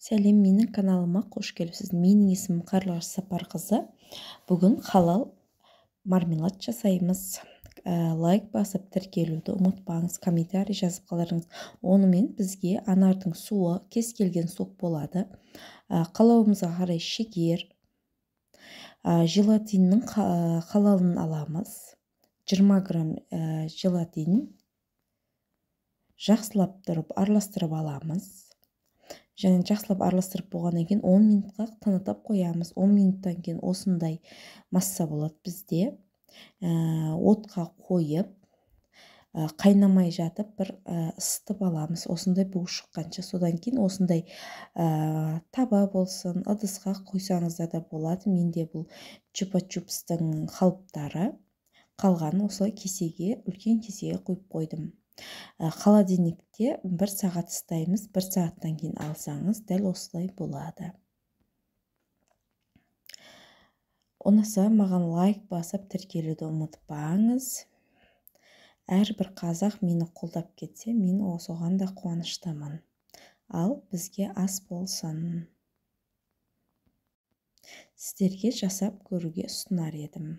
Сәлем, менің каналыма қош келіпсіз. Менің есімім Қарлығаш Сапарқызы. Бүгін халал мармелад жасаймыз. Лайк басып тіркелуді ұмытпаңыз, комментарий жазып қаларыңыз. Онымен бізге анардың суы, кез келген сок болады. Қалауымызға қарай шекер, желатиннің халалын аламыз. 20 грамм желатин жақсылап тұрып араластырып аламыз. Және жақсылап араластырып болғаннан кейін 10 минутқа тынытып қоямыз. 10 минуттан кейін осындай масса болады бізде. Отқа қойып, қайнамай жатып бір ысытып аламыз. Осындай бу шыққанша. Содан кейін осындай таба болсын, ыдысқа қойсаңыздар да болады. Менде бұл чупа-чупстың қалыптары қалған, осылай кесеге, үлкен кесеге қойып қойдым. Холодильникте 1 сағат ұстаймыз. 1 сағаттан кейін алсаңыз, дәл осылай болады. Ұнаса маған лайк басып тіркелуді ұмытпаңыз. Әрбір қазақ мені қолдап кетсе, мен соған да қуаныштымын. Ал бізге ас болсын. Сіздерге жасап көруге ұсынар едім.